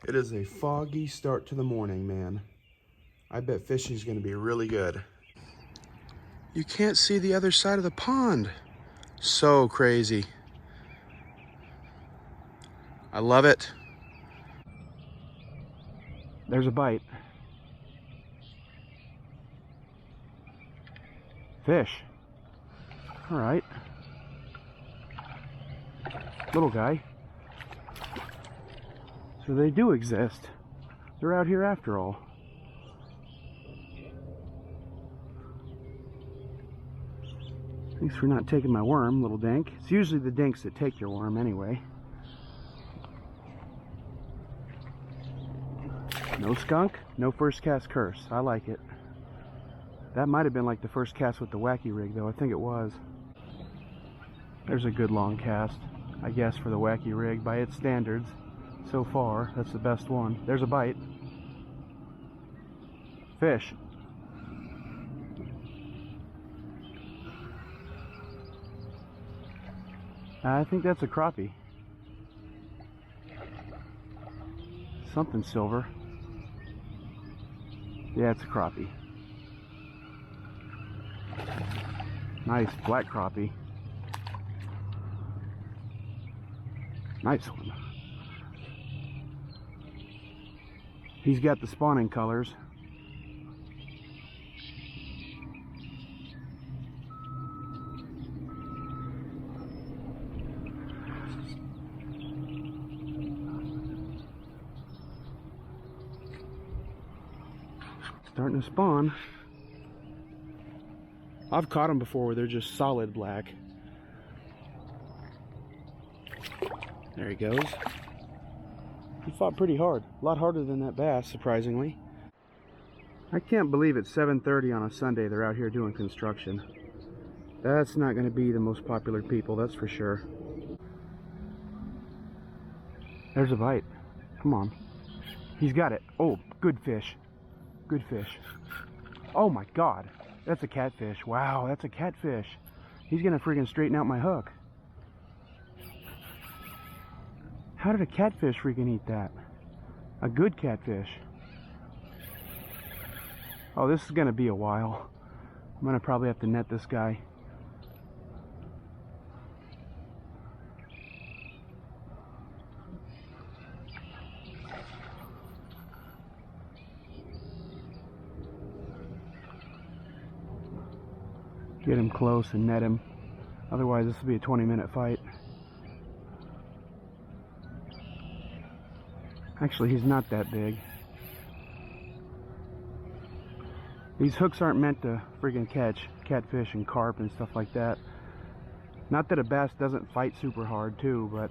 It is a foggy start to the morning, man. I bet fishing's gonna be really good. You can't see the other side of the pond. So crazy. I love it. There's a bite. Fish. All right. Little guy. So they do exist. They're out here after all. Thanks for not taking my worm, little dink. It's usually the dinks that take your worm anyway. No skunk, no first cast curse. I like it. That might have been like the first cast with the wacky rig though. I think it was. There's a good long cast, I guess, for the wacky rig by its standards. So far, that's the best one. There's a bite. Fish. I think that's a crappie. Something silver. Yeah, it's a crappie. Nice black crappie. Nice one. He's got the spawning colors. Starting to spawn. I've caught them before where they're just solid black. There he goes. He fought pretty hard. A lot harder than that bass, surprisingly. I can't believe it's 7:30 on a Sunday they're out here doing construction. That's not going to be the most popular people, that's for sure. There's a bite. Come on. He's got it. Oh, good fish. Good fish. Oh my god. That's a catfish. Wow, that's a catfish. He's going to freaking straighten out my hook. How did a catfish freaking eat that? A good catfish. Oh, this is going to be a while. I'm going to probably have to net this guy. Get him close and net him. Otherwise, this will be a 20-minute fight. Actually, he's not that big. These hooks aren't meant to friggin' catch catfish and carp and stuff like that. Not that a bass doesn't fight super hard too, but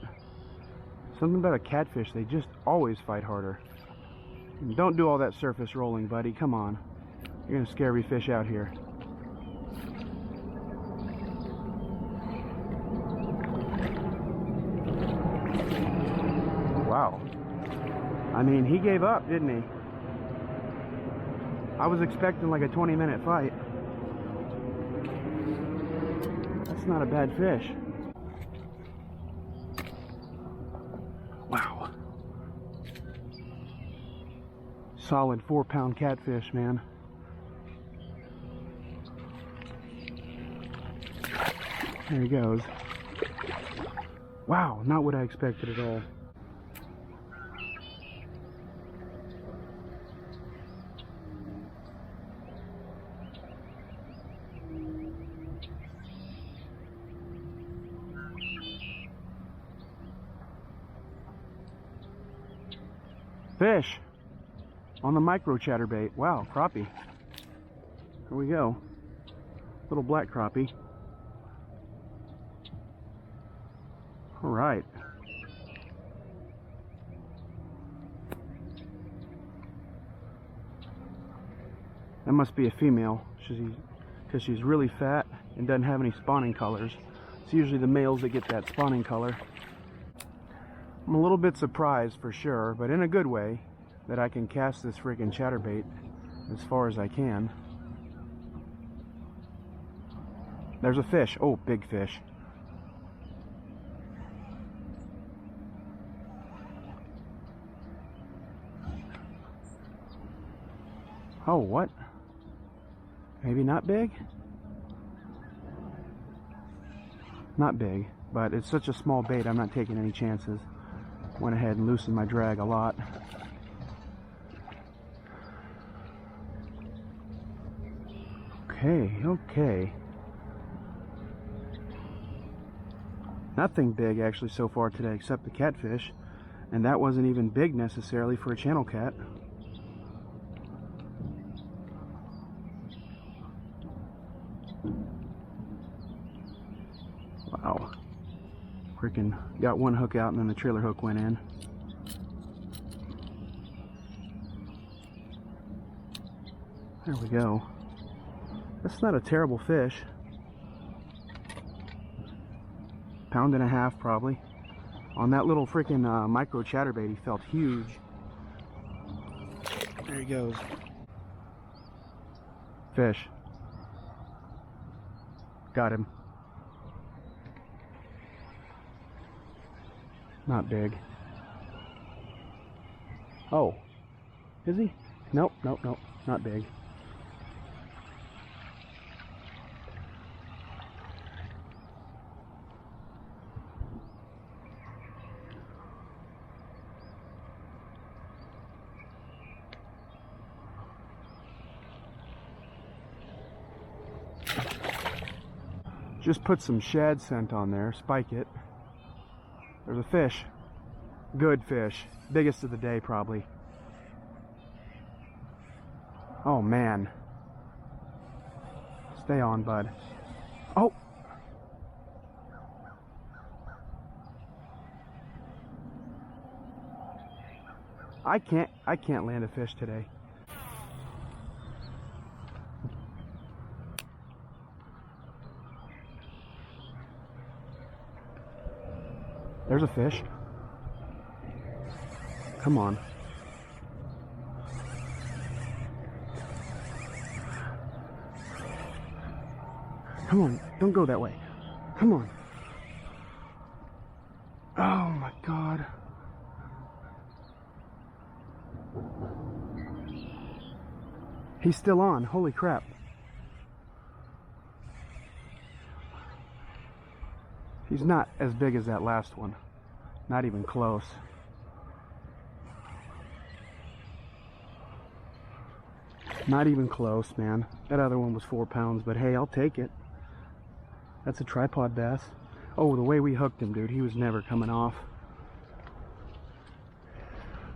something about a catfish, they just always fight harder. And don't do all that surface rolling, buddy. Come on. You're gonna scare every fish out here. Wow. I mean, he gave up, didn't he? I was expecting like a 20-minute fight. That's not a bad fish. Wow. Solid 4-pound catfish, man. There he goes. Wow, not what I expected at all. Fish on the micro chatterbait. Wow, crappie. Here we go. Little black crappie. All right. That must be a female, because she's really fat and doesn't have any spawning colors. It's usually the males that get that spawning color. I'm a little bit surprised for sure, but in a good way, that I can cast this freaking chatterbait as far as I can. There's a fish. Oh, big fish. Oh, what? Maybe not big? Not big, but it's such a small bait, I'm not taking any chances. Went ahead and loosened my drag a lot. Okay. Nothing big actually so far today except the catfish, and that wasn't even big necessarily for a channel cat. Wow. Freaking got one hook out and then the trailer hook went in. There we go. That's not a terrible fish. Pound and a half probably. On that little freaking micro chatterbait, he felt huge. There he goes. Fish. Got him. Not big. Oh. Is he? Nope. Not big. Just put some shad scent on there, spike it. There's a fish. Good fish. Biggest of the day, probably. Oh, man. Stay on, bud. Oh! I can't land a fish today. There's a fish. Come on. Come on, don't go that way. Come on. Oh my God. He's still on, holy crap. He's not as big as that last one. Not even close. Not even close, man. That other one was 4 pounds, but hey, I'll take it. That's a tripod bass. Oh, the way we hooked him, dude, he was never coming off.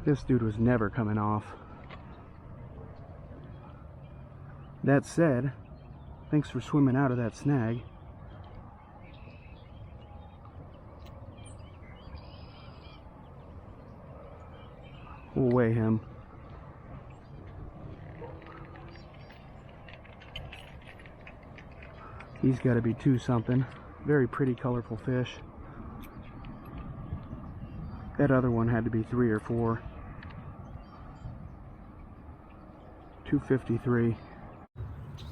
This dude was never coming off. That said, thanks for swimming out of that snag. We'll weigh him. He's got to be 2 something. Very pretty, colorful fish. That other one had to be 3 or 4. 253.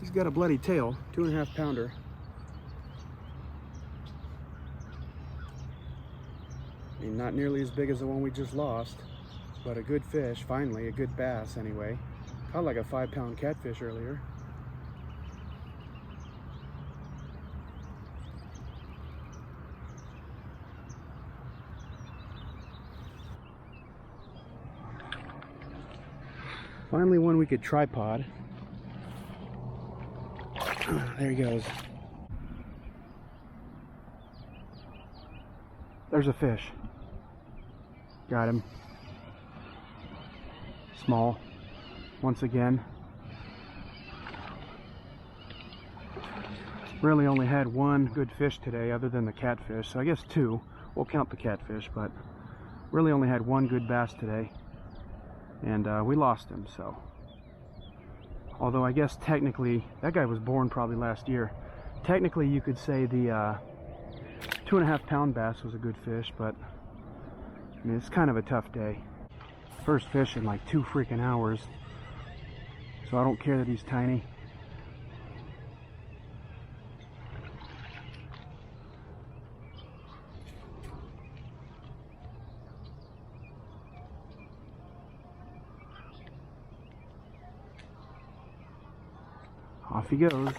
He's got a bloody tail, 2.5 pounder. I mean, not nearly as big as the one we just lost. But a good fish, finally, a good bass anyway. Caught like a 5-pound catfish earlier. Finally one we could tripod. There he goes. There's a fish. Got him. Small, once again. Really only had one good fish today other than the catfish, so I guess 2. We'll count the catfish, but really only had one good bass today, and we lost him. So although I guess technically that guy was born probably last year, technically you could say the 2.5 pound bass was a good fish, but I mean, it's kind of a tough day. First fish in like 2 freaking hours, so I don't care that he's tiny. Off he goes.